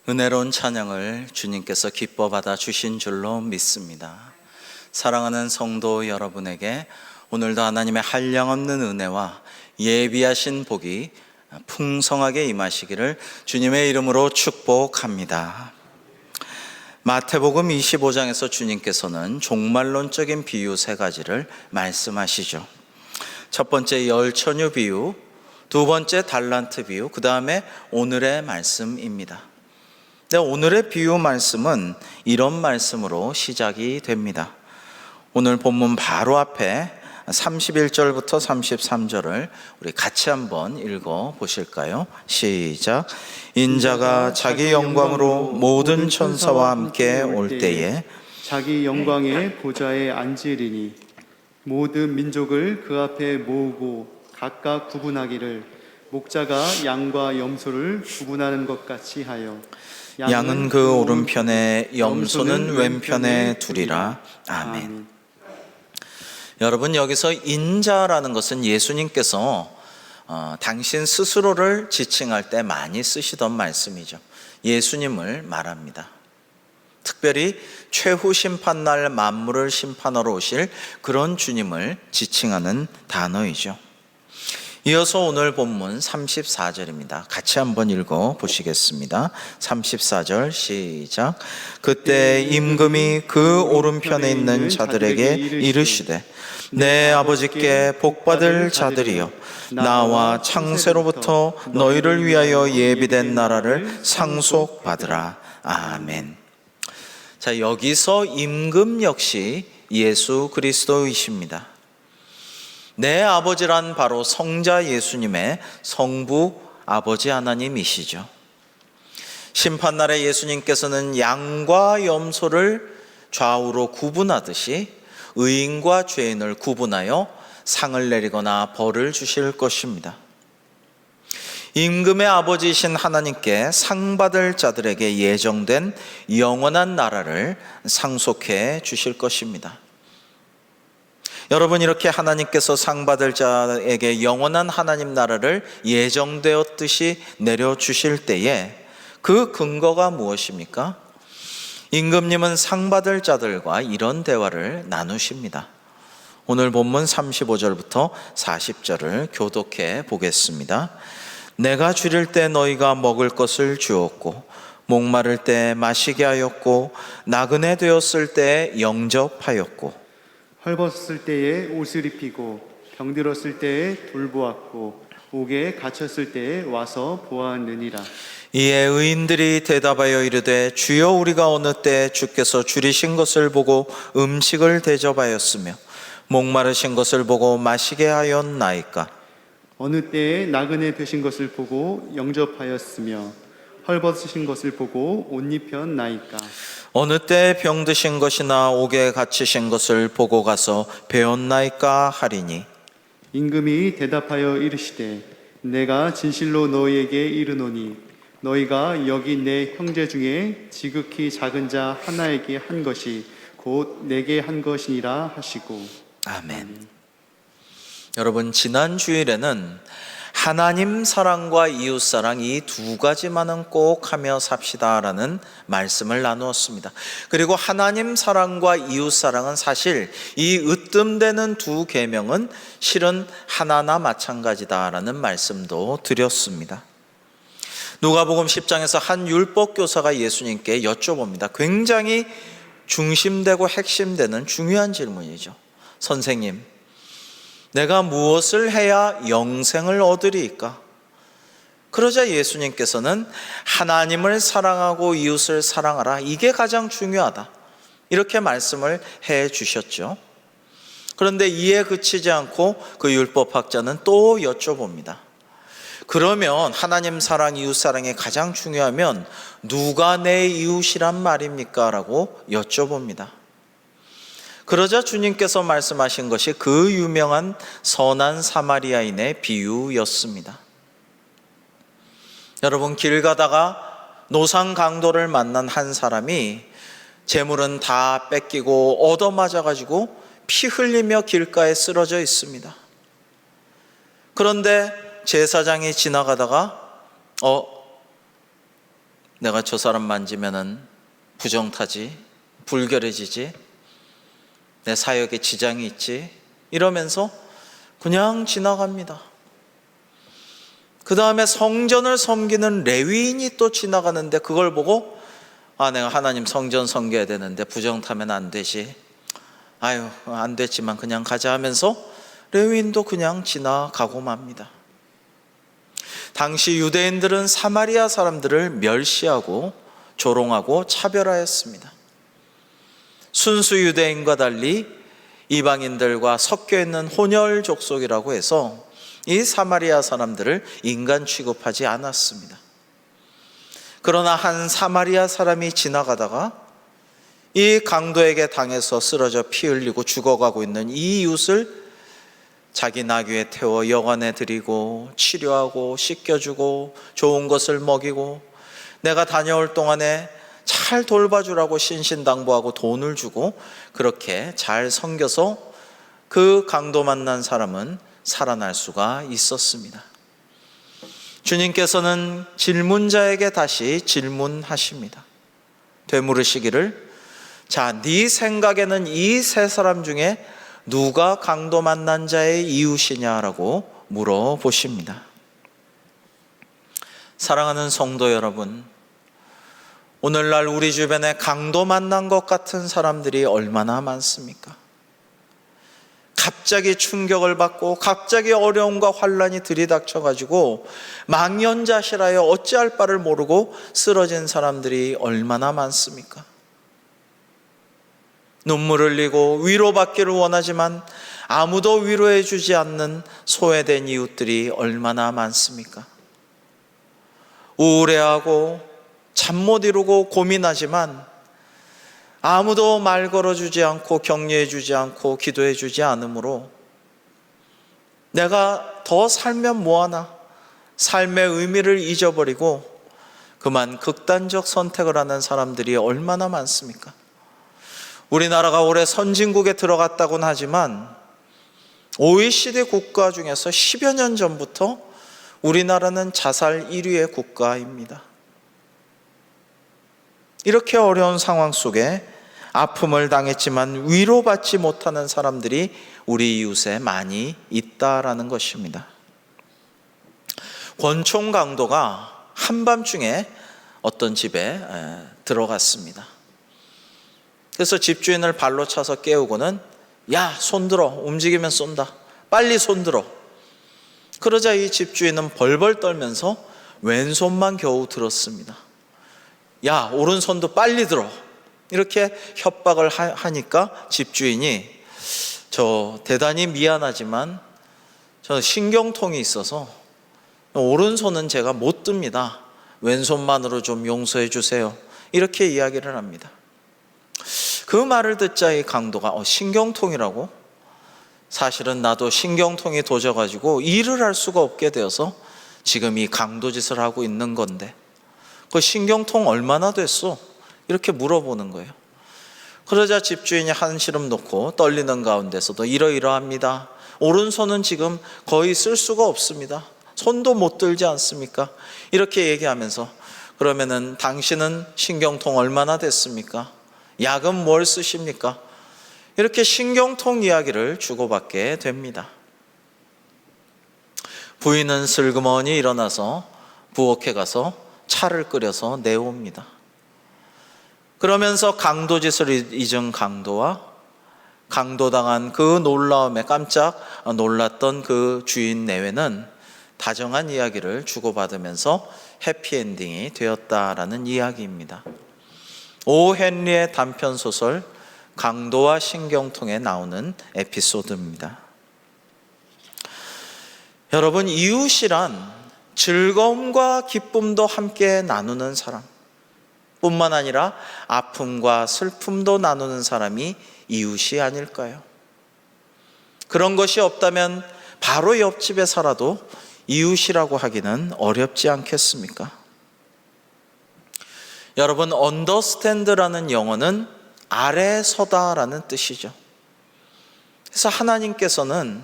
은혜로운 찬양을 주님께서 기뻐 받아 주신 줄로 믿습니다. 사랑하는 성도 여러분에게 오늘도 하나님의 한량없는 은혜와 예비하신 복이 풍성하게 임하시기를 주님의 이름으로 축복합니다. 마태복음 25장에서 주님께서는 종말론적인 비유 세 가지를 말씀하시죠. 첫 번째 열천유 비유, 두 번째 달란트 비유, 그 다음에 오늘의 말씀입니다. 오늘의 비유 말씀은 이런 말씀으로 시작이 됩니다. 오늘 본문 바로 앞에 31절부터 33절을 우리 같이 한번 읽어 보실까요? 시작. 인자가 자기 영광으로 모든 천사와 함께 올 때에 자기 영광의 보좌에 앉으리니 모든 민족을 그 앞에 모으고 각각 구분하기를 목자가 양과 염소를 구분하는 것 같이 하여 양은 그 오른편에 염소는 왼편에 두리라. 아멘. 여러분, 여기서 인자라는 것은 예수님께서 당신 스스로를 지칭할 때 많이 쓰시던 말씀이죠. 예수님을 말합니다. 특별히 최후 심판날 만물을 심판하러 오실 그런 주님을 지칭하는 단어이죠. 이어서 오늘 본문 34절입니다. 같이 한번 읽어 보시겠습니다. 34절 시작. 그때 임금이 그 오른편에 있는 자들에게 이르시되 내 아버지께 복받을 자들이여 나와 창세로부터 너희를 위하여 예비된 나라를 상속받으라. 아멘. 자, 여기서 임금 역시 예수 그리스도이십니다. 내 아버지란 바로 성자 예수님의 성부 아버지 하나님이시죠. 심판날에 예수님께서는 양과 염소를 좌우로 구분하듯이 의인과 죄인을 구분하여 상을 내리거나 벌을 주실 것입니다. 임금의 아버지이신 하나님께 상 받을 자들에게 예정된 영원한 나라를 상속해 주실 것입니다. 여러분, 이렇게 하나님께서 상 받을 자에게 영원한 하나님 나라를 예정되었듯이 내려주실 때에 그 근거가 무엇입니까? 임금님은 상 받을 자들과 이런 대화를 나누십니다. 오늘 본문 35절부터 40절을 교독해 보겠습니다. 내가 줄일 때 너희가 먹을 것을 주었고 목마를 때 마시게 하였고 나그네 되었을 때 영접하였고 헐벗었을 때에 옷을 입히고 병들었을 때에 돌보았고 옥에 갇혔을 때에 와서 보았느니라. 이에 의인들이 대답하여 이르되 주여 우리가 어느 때 주께서 줄이신 것을 보고 음식을 대접하였으며 목마르신 것을 보고 마시게 하였나이까? 어느 때에 나그네 되신 것을 보고 영접하였으며 헐벗으신 것을 보고 옷 입혔나이까? 어느 때 병드신 것이나 옥에 갇히신 것을 보고 가서 배웠나이까 하리니 임금이 대답하여 이르시되 내가 진실로 너희에게 이르노니 너희가 여기 내 형제 중에 지극히 작은 자 하나에게 한 것이 곧 내게 한 것이니라 하시고. 아멘. 여러분, 지난 주일에는 하나님 사랑과 이웃 사랑 이 두 가지만은 꼭 하며 삽시다라는 말씀을 나누었습니다. 그리고 하나님 사랑과 이웃 사랑은 사실 이 으뜸되는 두 계명은 실은 하나나 마찬가지다라는 말씀도 드렸습니다. 누가복음 10장에서 한 율법 교사가 예수님께 여쭤봅니다. 굉장히 중심되고 핵심되는 중요한 질문이죠. 선생님, 내가 무엇을 해야 영생을 얻으리이까? 그러자 예수님께서는 하나님을 사랑하고 이웃을 사랑하라, 이게 가장 중요하다, 이렇게 말씀을 해 주셨죠. 그런데 이에 그치지 않고 그 율법학자는 또 여쭤봅니다. 그러면 하나님 사랑, 이웃 사랑이 가장 중요하면 누가 내 이웃이란 말입니까? 라고 여쭤봅니다. 그러자 주님께서 말씀하신 것이 그 유명한 선한 사마리아인의 비유였습니다. 여러분, 길 가다가 노상 강도를 만난 한 사람이 재물은 다 뺏기고 얻어맞아가지고 피 흘리며 길가에 쓰러져 있습니다. 그런데 제사장이 지나가다가 내가 저 사람 만지면은 부정타지, 불결해지지, 내 사역에 지장이 있지, 이러면서 그냥 지나갑니다. 그 다음에 성전을 섬기는 레위인이 또 지나가는데 그걸 보고 내가 하나님 성전 섬겨야 되는데 부정 타면 안 되지, 아유 안 됐지만 그냥 가자 하면서 레위인도 그냥 지나가고 맙니다. 당시 유대인들은 사마리아 사람들을 멸시하고 조롱하고 차별하였습니다. 순수 유대인과 달리 이방인들과 섞여 있는 혼혈 족속이라고 해서 이 사마리아 사람들을 인간 취급하지 않았습니다. 그러나 한 사마리아 사람이 지나가다가 이 강도에게 당해서 쓰러져 피 흘리고 죽어가고 있는 이 이웃을 자기 나귀에 태워 여관에 드리고 치료하고 씻겨주고 좋은 것을 먹이고 내가 다녀올 동안에 잘 돌봐주라고 신신당부하고 돈을 주고 그렇게 잘 섬겨서 그 강도 만난 사람은 살아날 수가 있었습니다. 주님께서는 질문자에게 다시 질문하십니다. 되물으시기를, 자, 네 생각에는 이 세 사람 중에 누가 강도 만난 자의 이웃이냐라고 물어보십니다. 사랑하는 성도 여러분, 오늘날 우리 주변에 강도 만난 것 같은 사람들이 얼마나 많습니까? 갑자기 충격을 받고 갑자기 어려움과 환란이 들이닥쳐가지고 망연자실하여 어찌할 바를 모르고 쓰러진 사람들이 얼마나 많습니까? 눈물 흘리고 위로받기를 원하지만 아무도 위로해 주지 않는 소외된 이웃들이 얼마나 많습니까? 우울해하고 잠 못 이루고 고민하지만 아무도 말 걸어주지 않고 격려해 주지 않고 기도해 주지 않으므로 내가 더 살면 뭐하나, 삶의 의미를 잊어버리고 그만 극단적 선택을 하는 사람들이 얼마나 많습니까? 우리나라가 올해 선진국에 들어갔다고는 하지만 OECD 국가 중에서 10여 년 전부터 우리나라는 자살 1위의 국가입니다. 이렇게 어려운 상황 속에 아픔을 당했지만 위로받지 못하는 사람들이 우리 이웃에 많이 있다라는 것입니다. 권총 강도가 한밤중에 어떤 집에 들어갔습니다. 그래서 집주인을 발로 차서 깨우고는 야, 손들어, 움직이면 쏜다, 빨리 손들어. 그러자 이 집주인은 벌벌 떨면서 왼손만 겨우 들었습니다. 야, 오른손도 빨리 들어. 이렇게 협박을 하니까 집주인이 저 대단히 미안하지만 저 신경통이 있어서 오른손은 제가 못 듭니다. 왼손만으로 좀 용서해 주세요. 이렇게 이야기를 합니다. 그 말을 듣자 이 강도가 신경통이라고? 사실은 나도 신경통이 도져가지고 일을 할 수가 없게 되어서 지금 이 강도짓을 하고 있는 건데 그 신경통 얼마나 됐어? 이렇게 물어보는 거예요. 그러자 집주인이 한시름 놓고 떨리는 가운데서도 이러이러합니다. 오른손은 지금 거의 쓸 수가 없습니다. 손도 못 들지 않습니까? 이렇게 얘기하면서 그러면은 당신은 신경통 얼마나 됐습니까? 약은 뭘 쓰십니까? 이렇게 신경통 이야기를 주고받게 됩니다. 부인은 슬그머니 일어나서 부엌에 가서 차를 끓여서 내옵니다. 그러면서 강도짓을 잊은 강도와 강도당한 그 놀라움에 깜짝 놀랐던 그 주인 내외는 다정한 이야기를 주고받으면서 해피엔딩이 되었다라는 이야기입니다. 오 헨리의 단편소설 강도와 신경통에 나오는 에피소드입니다. 여러분, 이웃이란 즐거움과 기쁨도 함께 나누는 사람, 뿐만 아니라 아픔과 슬픔도 나누는 사람이 이웃이 아닐까요? 그런 것이 없다면 바로 옆집에 살아도 이웃이라고 하기는 어렵지 않겠습니까? 여러분, understand라는 영어는 아래 서다라는 뜻이죠. 그래서 하나님께서는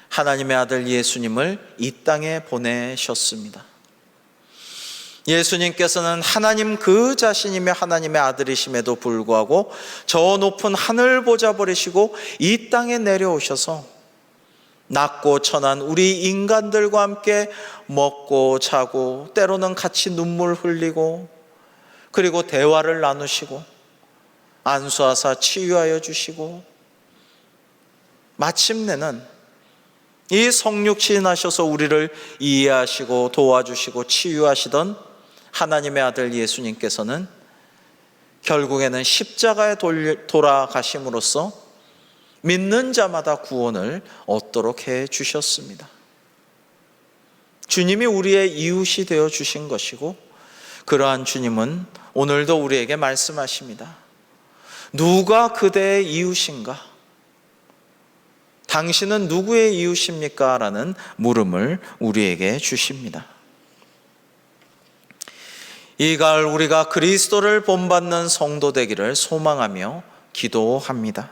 하나님의 아들 예수님을 이 땅에 보내셨습니다. 예수님께서는 하나님 그 자신이며 하나님의 아들이심에도 불구하고 저 높은 하늘 보좌 버리시고 이 땅에 내려오셔서 낮고 천한 우리 인간들과 함께 먹고 자고 때로는 같이 눈물 흘리고 그리고 대화를 나누시고 안수하사 치유하여 주시고 마침내는 이 성육신 하셔서 우리를 이해하시고 도와주시고 치유하시던 하나님의 아들 예수님께서는 결국에는 십자가에 돌아가심으로써 믿는 자마다 구원을 얻도록 해 주셨습니다. 주님이 우리의 이웃이 되어 주신 것이고 그러한 주님은 오늘도 우리에게 말씀하십니다. 누가 그대의 이웃인가? 당신은 누구의 이웃입니까? 라는 물음을 우리에게 주십니다. 이 가을 우리가 그리스도를 본받는 성도 되기를 소망하며 기도합니다.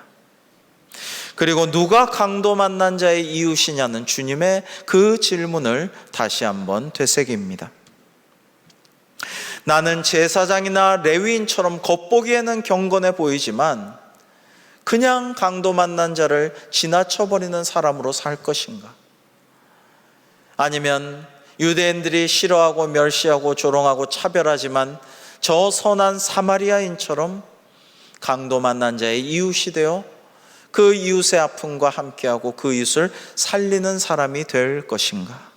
그리고 누가 강도 만난 자의 이웃이냐는 주님의 그 질문을 다시 한번 되새깁니다. 나는 제사장이나 레위인처럼 겉보기에는 경건해 보이지만 그냥 강도 만난 자를 지나쳐버리는 사람으로 살 것인가? 아니면 유대인들이 싫어하고 멸시하고 조롱하고 차별하지만 저 선한 사마리아인처럼 강도 만난 자의 이웃이 되어 그 이웃의 아픔과 함께하고 그 이웃을 살리는 사람이 될 것인가?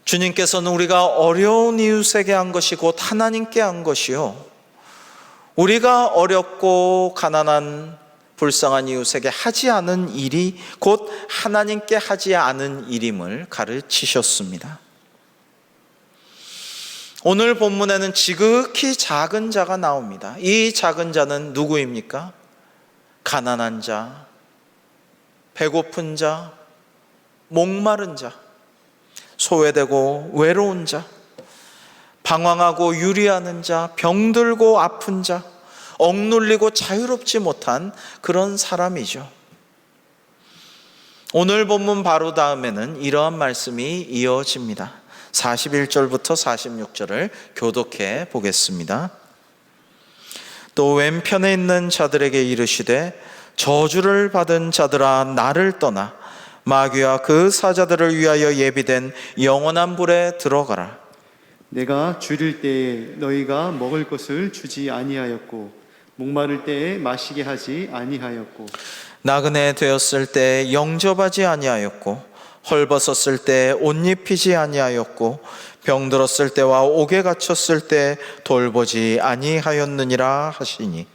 주님께서는 우리가 어려운 이웃에게 한 것이 곧 하나님께 한 것이요, 우리가 어렵고 가난한 불쌍한 이웃에게 하지 않은 일이 곧 하나님께 하지 않은 일임을 가르치셨습니다. 오늘 본문에는 지극히 작은 자가 나옵니다. 이 작은 자는 누구입니까? 가난한 자, 배고픈 자, 목마른 자, 소외되고 외로운 자, 방황하고 유리하는 자, 병들고 아픈 자, 억눌리고 자유롭지 못한 그런 사람이죠. 오늘 본문 바로 다음에는 이러한 말씀이 이어집니다. 41절부터 46절을 교독해 보겠습니다. 또 왼편에 있는 자들에게 이르시되 저주를 받은 자들아 나를 떠나 마귀와 그 사자들을 위하여 예비된 영원한 불에 들어가라. 내가 줄일 때에 너희가 먹을 것을 주지 아니하였고 목마를 때에 마시게 하지 아니하였고 나그네 되었을 때 영접하지 아니하였고 헐벗었을 때 옷 입히지 아니하였고 병들었을 때와 옥에 갇혔을 때 돌보지 아니하였느니라 하시니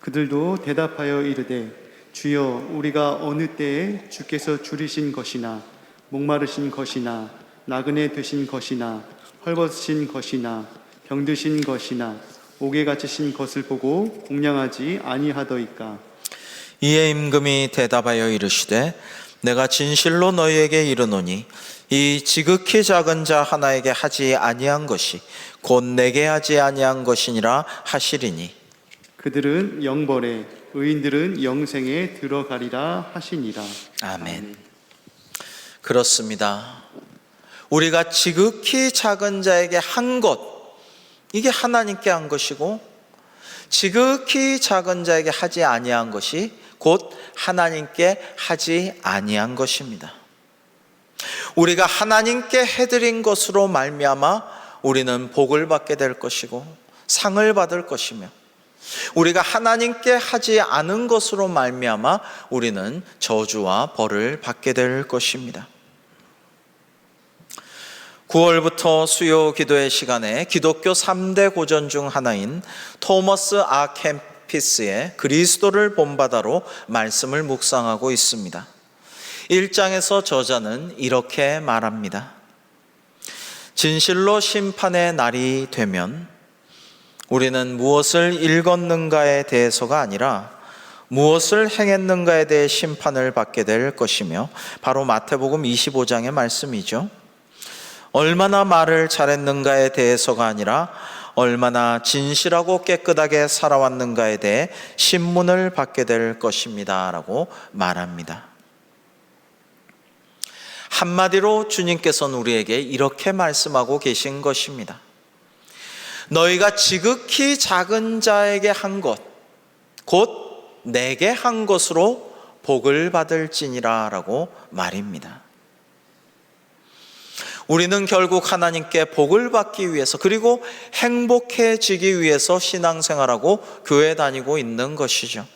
그들도 대답하여 이르되 주여 우리가 어느 때에 주께서 줄이신 것이나 목마르신 것이나 나그네 되신 것이나 헐벗으신 것이나 병드신 것이나 옥에 갇히신 것을 보고 공양하지 아니하더이까. 이에 임금이 대답하여 이르시되 내가 진실로 너희에게 이르노니 이 지극히 작은 자 하나에게 하지 아니한 것이 곧 내게 하지 아니한 것이니라 하시리니 그들은 영벌에 의인들은 영생에 들어가리라 하시니라. 아멘. 그렇습니다. 우리가 지극히 작은 자에게 한 것, 이게 하나님께 한 것이고 지극히 작은 자에게 하지 아니한 것이 곧 하나님께 하지 아니한 것입니다. 우리가 하나님께 해드린 것으로 말미암아 우리는 복을 받게 될 것이고 상을 받을 것이며 우리가 하나님께 하지 않은 것으로 말미암아 우리는 저주와 벌을 받게 될 것입니다. 9월부터 수요 기도의 시간에 기독교 3대 고전 중 하나인 토머스 아 캠피스의 그리스도를 본받아로 말씀을 묵상하고 있습니다. 1장에서 저자는 이렇게 말합니다. 진실로 심판의 날이 되면 우리는 무엇을 읽었는가에 대해서가 아니라 무엇을 행했는가에 대해 심판을 받게 될 것이며 바로 마태복음 25장의 말씀이죠. 얼마나 말을 잘했는가에 대해서가 아니라 얼마나 진실하고 깨끗하게 살아왔는가에 대해 신문을 받게 될 것입니다 라고 말합니다. 한마디로 주님께서는 우리에게 이렇게 말씀하고 계신 것입니다. 너희가 지극히 작은 자에게 한 것, 곧 내게 한 것으로 복을 받을지니라 라고 말입니다. 우리는 결국 하나님께 복을 받기 위해서, 그리고 행복해지기 위해서 신앙생활하고 교회 다니고 있는 것이죠.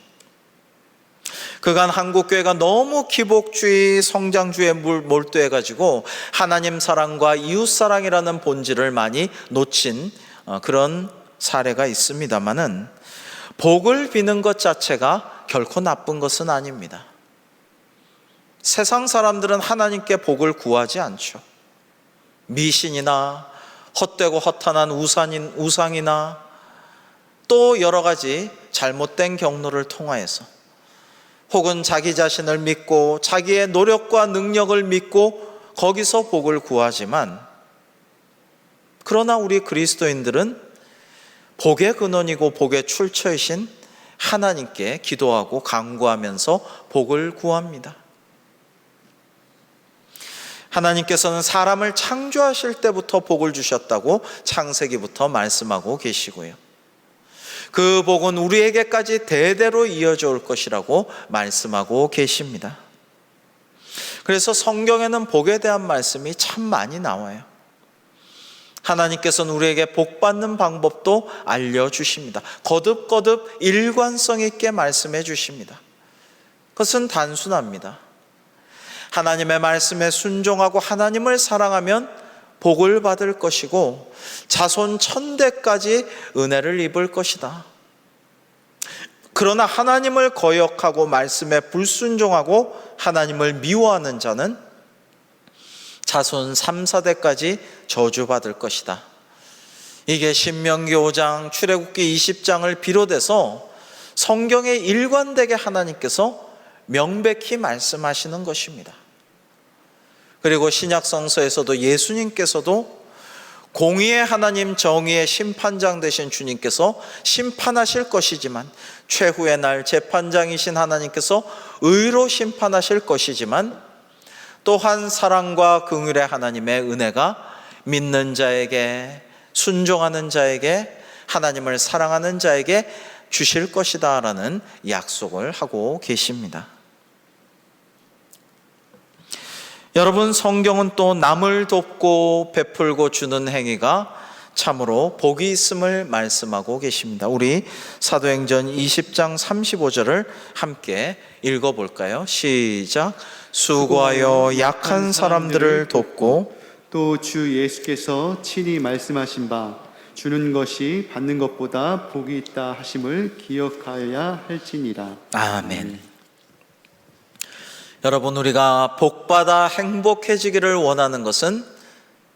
그간 한국교회가 너무 기복주의, 성장주의에 몰두해가지고 하나님 사랑과 이웃사랑이라는 본질을 많이 놓친 그런 사례가 있습니다만은, 복을 비는 것 자체가 결코 나쁜 것은 아닙니다. 세상 사람들은 하나님께 복을 구하지 않죠. 미신이나 헛되고 허탄한 우상이나 또 여러 가지 잘못된 경로를 통하여서, 혹은 자기 자신을 믿고 자기의 노력과 능력을 믿고 거기서 복을 구하지만, 그러나 우리 그리스도인들은 복의 근원이고 복의 출처이신 하나님께 기도하고 간구하면서 복을 구합니다. 하나님께서는 사람을 창조하실 때부터 복을 주셨다고 창세기부터 말씀하고 계시고요. 그 복은 우리에게까지 대대로 이어져 올 것이라고 말씀하고 계십니다. 그래서 성경에는 복에 대한 말씀이 참 많이 나와요. 하나님께서는 우리에게 복 받는 방법도 알려주십니다. 거듭거듭 일관성 있게 말씀해 주십니다. 그것은 단순합니다. 하나님의 말씀에 순종하고 하나님을 사랑하면 복을 받을 것이고 자손 천대까지 은혜를 입을 것이다. 그러나 하나님을 거역하고 말씀에 불순종하고 하나님을 미워하는 자는 자손 3, 4대까지 저주받을 것이다. 이게 신명기 5장, 출애굽기 20장을 비롯해서 성경에 일관되게 하나님께서 명백히 말씀하시는 것입니다. 그리고 신약 성서에서도 예수님께서도 공의의 하나님, 정의의 심판장 되신 주님께서 심판하실 것이지만, 최후의 날 재판장이신 하나님께서 의로 심판하실 것이지만, 또한 사랑과 긍휼의 하나님의 은혜가 믿는 자에게, 순종하는 자에게, 하나님을 사랑하는 자에게 주실 것이다 라는 약속을 하고 계십니다. 여러분, 성경은 또 남을 돕고 베풀고 주는 행위가 참으로 복이 있음을 말씀하고 계십니다. 우리 사도행전 20장 35절을 함께 읽어볼까요? 시작. 수고하여 약한 사람들을 돕고 또 주 예수께서 친히 말씀하신 바 주는 것이 받는 것보다 복이 있다 하심을 기억하여야 할지니라. 아멘. 여러분, 우리가 복받아 행복해지기를 원하는 것은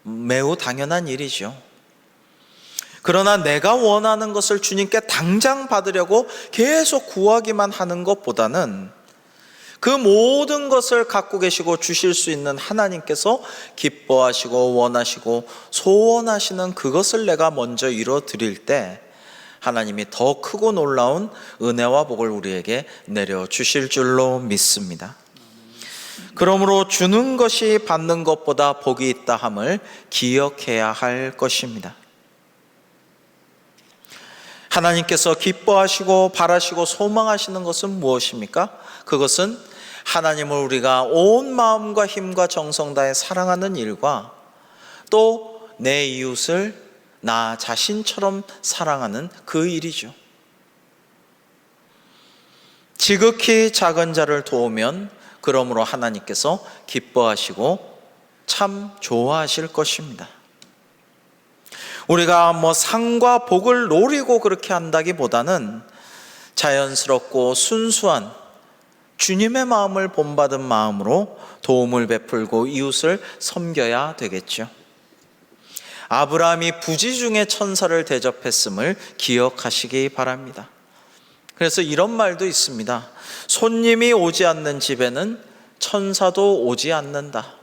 매우 당연한 일이죠. 그러나 내가 원하는 것을 주님께 당장 받으려고 계속 구하기만 하는 것보다는, 그 모든 것을 갖고 계시고 주실 수 있는 하나님께서 기뻐하시고 원하시고 소원하시는 그것을 내가 먼저 이뤄드릴 때 하나님이 더 크고 놀라운 은혜와 복을 우리에게 내려주실 줄로 믿습니다. 그러므로 주는 것이 받는 것보다 복이 있다 함을 기억해야 할 것입니다. 하나님께서 기뻐하시고 바라시고 소망하시는 것은 무엇입니까? 그것은 하나님을 우리가 온 마음과 힘과 정성 다해 사랑하는 일과 또 내 이웃을 나 자신처럼 사랑하는 그 일이죠. 지극히 작은 자를 도우면 그러므로 하나님께서 기뻐하시고 참 좋아하실 것입니다. 우리가 상과 복을 노리고 그렇게 한다기보다는 자연스럽고 순수한 주님의 마음을 본받은 마음으로 도움을 베풀고 이웃을 섬겨야 되겠죠. 아브라함이 부지 중에 천사를 대접했음을 기억하시기 바랍니다. 그래서 이런 말도 있습니다. 손님이 오지 않는 집에는 천사도 오지 않는다.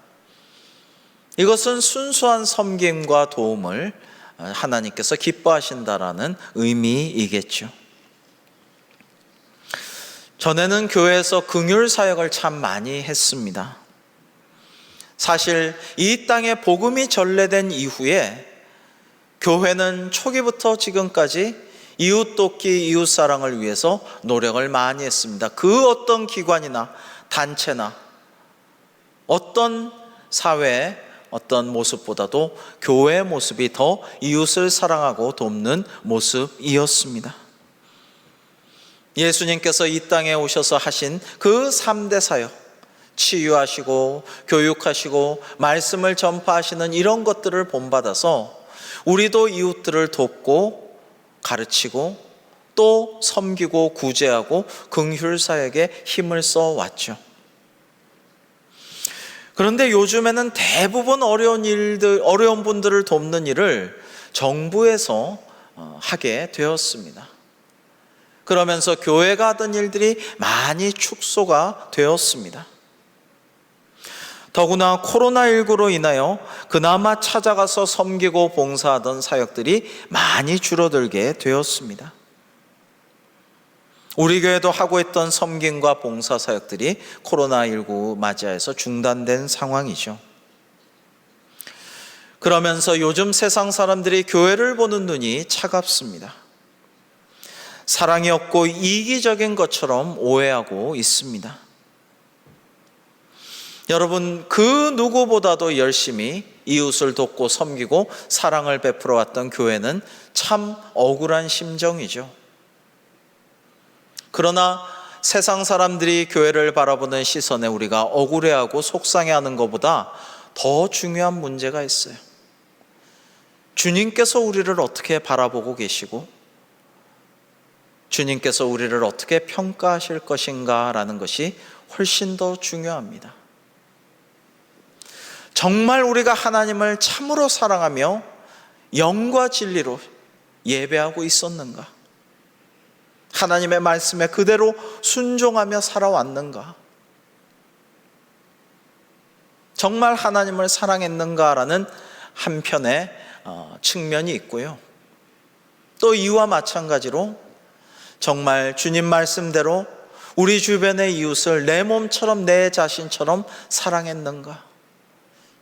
이것은 순수한 섬김과 도움을 하나님께서 기뻐하신다라는 의미이겠죠. 전에는 교회에서 긍휼 사역을 참 많이 했습니다. 사실 이 땅에 복음이 전래된 이후에 교회는 초기부터 지금까지 이웃 돕기, 이웃 사랑을 위해서 노력을 많이 했습니다. 그 어떤 기관이나 단체나 어떤 사회의 어떤 모습보다도 교회의 모습이 더 이웃을 사랑하고 돕는 모습이었습니다. 예수님께서 이 땅에 오셔서 하신 그 3대 사역, 치유하시고 교육하시고 말씀을 전파하시는 이런 것들을 본받아서 우리도 이웃들을 돕고 가르치고 또 섬기고 구제하고 긍휼 사역에 힘을 써 왔죠. 그런데 요즘에는 대부분 어려운 분들을 돕는 일을 정부에서 하게 되었습니다. 그러면서 교회가 하던 일들이 많이 축소가 되었습니다. 더구나 코로나19로 인하여 그나마 찾아가서 섬기고 봉사하던 사역들이 많이 줄어들게 되었습니다. 우리 교회도 하고 있던 섬김과 봉사 사역들이 코로나19 맞이해서 중단된 상황이죠. 그러면서 요즘 세상 사람들이 교회를 보는 눈이 차갑습니다. 사랑이 없고 이기적인 것처럼 오해하고 있습니다. 여러분, 그 누구보다도 열심히 이웃을 돕고 섬기고 사랑을 베풀어 왔던 교회는 참 억울한 심정이죠. 그러나 세상 사람들이 교회를 바라보는 시선에 우리가 억울해하고 속상해하는 것보다 더 중요한 문제가 있어요. 주님께서 우리를 어떻게 바라보고 계시고 주님께서 우리를 어떻게 평가하실 것인가라는 것이 훨씬 더 중요합니다. 정말 우리가 하나님을 참으로 사랑하며 영과 진리로 예배하고 있었는가? 하나님의 말씀에 그대로 순종하며 살아왔는가? 정말 하나님을 사랑했는가라는 한편의 측면이 있고요. 또 이와 마찬가지로 정말 주님 말씀대로 우리 주변의 이웃을 내 몸처럼 내 자신처럼 사랑했는가?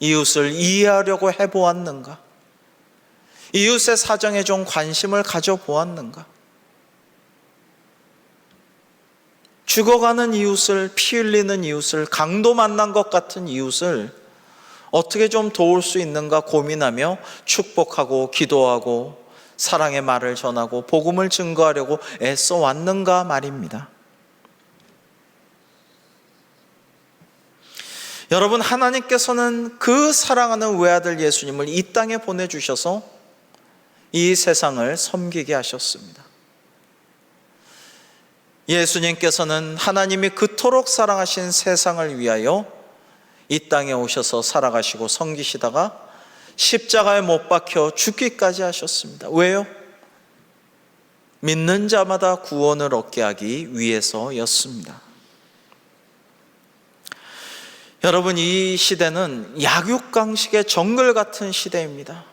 이웃을 이해하려고 해보았는가? 이웃의 사정에 좀 관심을 가져보았는가? 죽어가는 이웃을, 피 흘리는 이웃을, 강도 만난 것 같은 이웃을 어떻게 좀 도울 수 있는가 고민하며 축복하고 기도하고 사랑의 말을 전하고 복음을 증거하려고 애써 왔는가 말입니다. 여러분, 하나님께서는 그 사랑하는 외아들 예수님을 이 땅에 보내주셔서 이 세상을 섬기게 하셨습니다. 예수님께서는 하나님이 그토록 사랑하신 세상을 위하여 이 땅에 오셔서 살아가시고 섬기시다가 십자가에 못 박혀 죽기까지 하셨습니다. 왜요? 믿는 자마다 구원을 얻게 하기 위해서였습니다. 여러분, 이 시대는 약육강식의 정글 같은 시대입니다.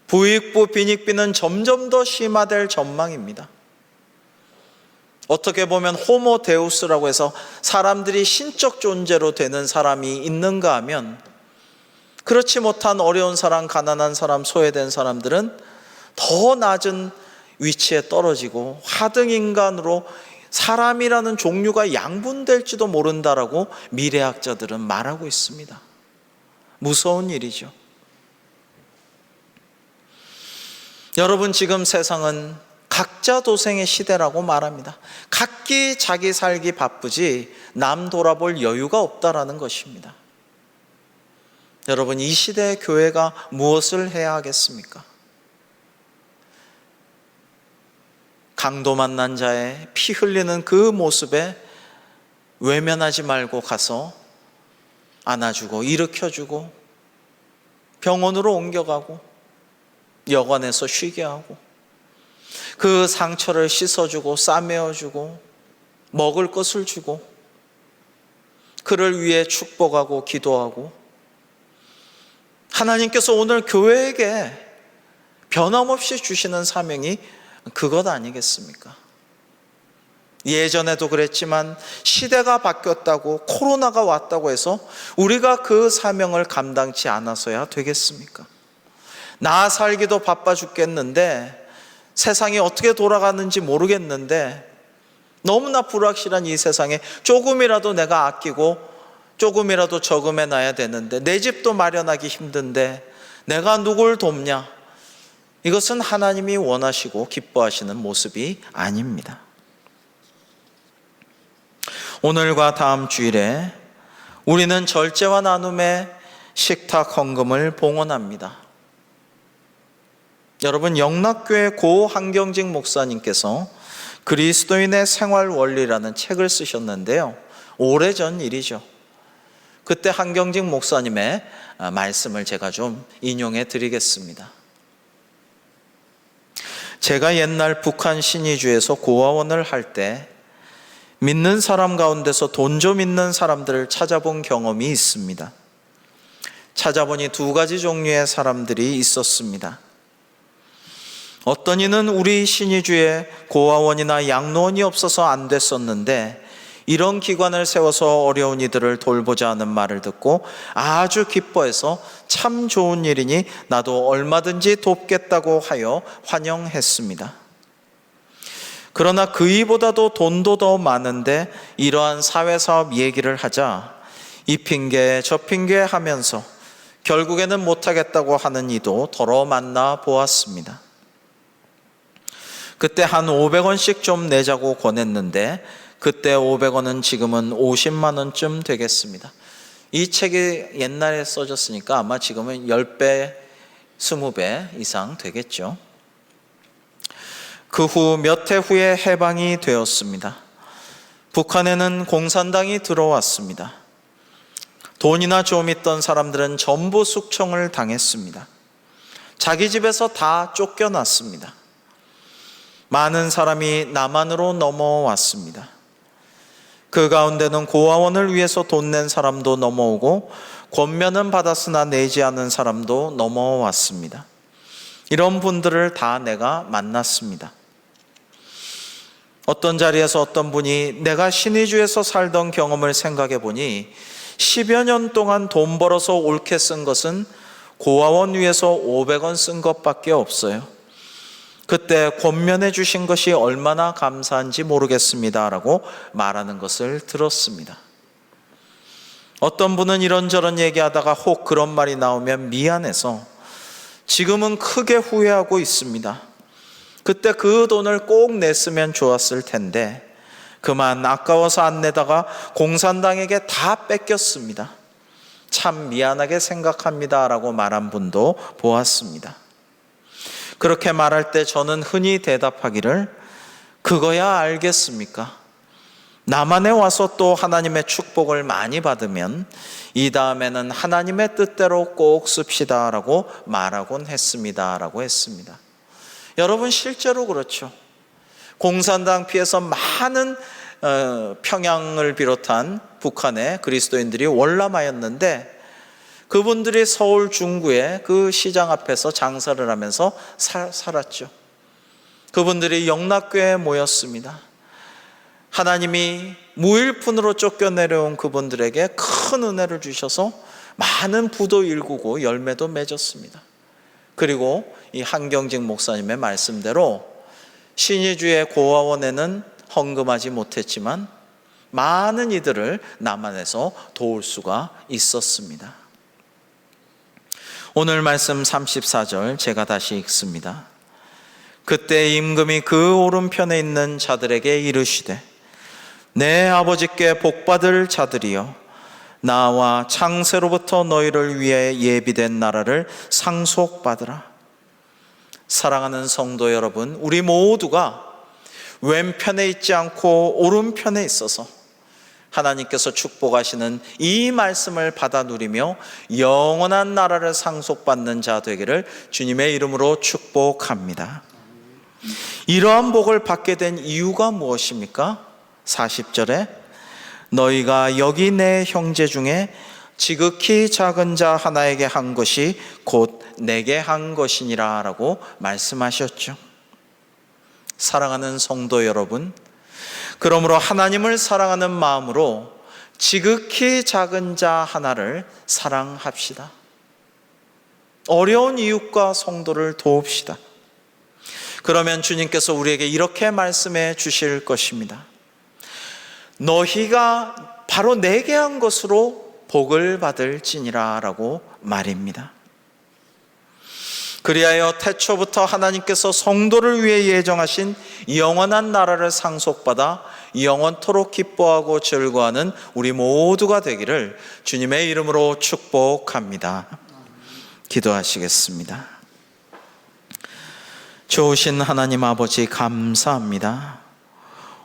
부익부 빈익빈은 점점 더 심화될 전망입니다. 어떻게 보면 호모 데우스라고 해서 사람들이 신적 존재로 되는 사람이 있는가 하면 그렇지 못한 어려운 사람, 가난한 사람, 소외된 사람들은 더 낮은 위치에 떨어지고 하등인간으로 사람이라는 종류가 양분될지도 모른다라고 미래학자들은 말하고 있습니다. 무서운 일이죠. 여러분, 지금 세상은 각자 도생의 시대라고 말합니다. 각기 자기 살기 바쁘지 남 돌아볼 여유가 없다라는 것입니다. 여러분, 이 시대의 교회가 무엇을 해야 하겠습니까? 강도 만난 자의 피 흘리는 그 모습에 외면하지 말고 가서 안아주고 일으켜주고 병원으로 옮겨가고 여관에서 쉬게 하고 그 상처를 씻어주고 싸매어주고 먹을 것을 주고 그를 위해 축복하고 기도하고, 하나님께서 오늘 교회에게 변함없이 주시는 사명이 그것 아니겠습니까? 예전에도 그랬지만 시대가 바뀌었다고, 코로나가 왔다고 해서 우리가 그 사명을 감당치 않아서야 되겠습니까? 나 살기도 바빠 죽겠는데, 세상이 어떻게 돌아가는지 모르겠는데, 너무나 불확실한 이 세상에 조금이라도 내가 아끼고 조금이라도 저금해 놔야 되는데, 내 집도 마련하기 힘든데 내가 누굴 돕냐? 이것은 하나님이 원하시고 기뻐하시는 모습이 아닙니다. 오늘과 다음 주일에 우리는 절제와 나눔의 식탁 헌금을 봉헌합니다. 여러분, 영락교회 고 한경직 목사님께서 그리스도인의 생활 원리라는 책을 쓰셨는데요, 오래전 일이죠. 그때 한경직 목사님의 말씀을 제가 좀 인용해 드리겠습니다. 제가 옛날 북한 신의주에서 고아원을 할 때 믿는 사람 가운데서 돈 좀 있는 사람들을 찾아본 경험이 있습니다. 찾아보니 두 가지 종류의 사람들이 있었습니다. 어떤 이는 우리 신의주에 고아원이나 양로원이 없어서 안 됐었는데 이런 기관을 세워서 어려운 이들을 돌보자 하는 말을 듣고 아주 기뻐해서 참 좋은 일이니 나도 얼마든지 돕겠다고 하여 환영했습니다. 그러나 그이보다도 돈도 더 많은데 이러한 사회사업 얘기를 하자 이 핑계 저 핑계 하면서 결국에는 못하겠다고 하는 이도 더러 만나 보았습니다. 그때 한 500원씩 좀 내자고 권했는데 그때 500원은 지금은 50만 원쯤 되겠습니다. 이 책이 옛날에 써졌으니까 아마 지금은 10배, 20배 이상 되겠죠. 그 후 몇 해 후에 해방이 되었습니다. 북한에는 공산당이 들어왔습니다. 돈이나 좀 있던 사람들은 전부 숙청을 당했습니다. 자기 집에서 다 쫓겨났습니다. 많은 사람이 남한으로 넘어왔습니다. 그 가운데는 고아원을 위해서 돈 낸 사람도 넘어오고 권면은 받았으나 내지 않은 사람도 넘어왔습니다. 이런 분들을 다 내가 만났습니다. 어떤 자리에서 어떤 분이 내가 신의주에서 살던 경험을 생각해 보니 10여 년 동안 돈 벌어서 옳게 쓴 것은 고아원 위에서 500원 쓴 것밖에 없어요. 그때 권면해 주신 것이 얼마나 감사한지 모르겠습니다 라고 말하는 것을 들었습니다. 어떤 분은 이런저런 얘기하다가 혹 그런 말이 나오면 미안해서 지금은 크게 후회하고 있습니다. 그때 그 돈을 꼭 냈으면 좋았을 텐데 그만 아까워서 안 내다가 공산당에게 다 뺏겼습니다. 참 미안하게 생각합니다 라고 말한 분도 보았습니다. 그렇게 말할 때 저는 흔히 대답하기를 그거야 알겠습니까? 남한에 와서 또 하나님의 축복을 많이 받으면 이 다음에는 하나님의 뜻대로 꼭 씁시다 라고 말하곤 했습니다 라고 했습니다. 여러분, 실제로 그렇죠. 공산당 피해서 많은 평양을 비롯한 북한의 그리스도인들이 월남하였는데 그분들이 서울 중구의 그 시장 앞에서 장사를 하면서 살았죠. 그분들이 영락교회에 모였습니다. 하나님이 무일푼으로 쫓겨내려온 그분들에게 큰 은혜를 주셔서 많은 부도 일구고 열매도 맺었습니다. 그리고 이 한경직 목사님의 말씀대로 신의주의 고아원에는 헌금하지 못했지만 많은 이들을 남한에서 도울 수가 있었습니다. 오늘 말씀 34절 제가 다시 읽습니다. 그때 임금이 그 오른편에 있는 자들에게 이르시되 내 아버지께 복받을 자들이여 나와 창세로부터 너희를 위해 예비된 나라를 상속받으라. 사랑하는 성도 여러분, 우리 모두가 왼편에 있지 않고 오른편에 있어서 하나님께서 축복하시는 이 말씀을 받아 누리며 영원한 나라를 상속받는 자 되기를 주님의 이름으로 축복합니다. 이러한 복을 받게 된 이유가 무엇입니까? 40절에 너희가 여기 내 형제 중에 지극히 작은 자 하나에게 한 것이 곧 내게 한 것이니라 라고 말씀하셨죠. 사랑하는 성도 여러분, 그러므로 하나님을 사랑하는 마음으로 지극히 작은 자 하나를 사랑합시다. 어려운 이웃과 성도를 도웁시다. 그러면 주님께서 우리에게 이렇게 말씀해 주실 것입니다. 너희가 바로 내게 한 것으로 복을 받을지니라 라고 말입니다. 그리하여 태초부터 하나님께서 성도를 위해 예정하신 영원한 나라를 상속받아 영원토록 기뻐하고 즐거워하는 우리 모두가 되기를 주님의 이름으로 축복합니다. 기도하시겠습니다. 좋으신 하나님 아버지, 감사합니다.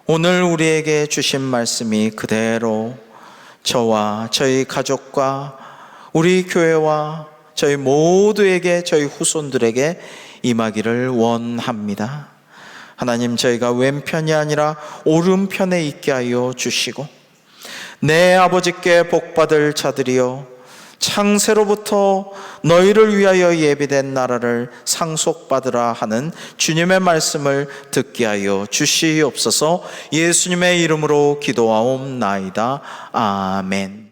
오늘 우리에게 주신 말씀이 그대로 저와 저희 가족과 우리 교회와 저희 모두에게, 저희 후손들에게 임하기를 원합니다. 하나님, 저희가 왼편이 아니라 오른편에 있게 하여 주시고, 내 아버지께 복받을 자들이여 창세로부터 너희를 위하여 예비된 나라를 상속받으라 하는 주님의 말씀을 듣게 하여 주시옵소서. 예수님의 이름으로 기도하옵나이다. 아멘.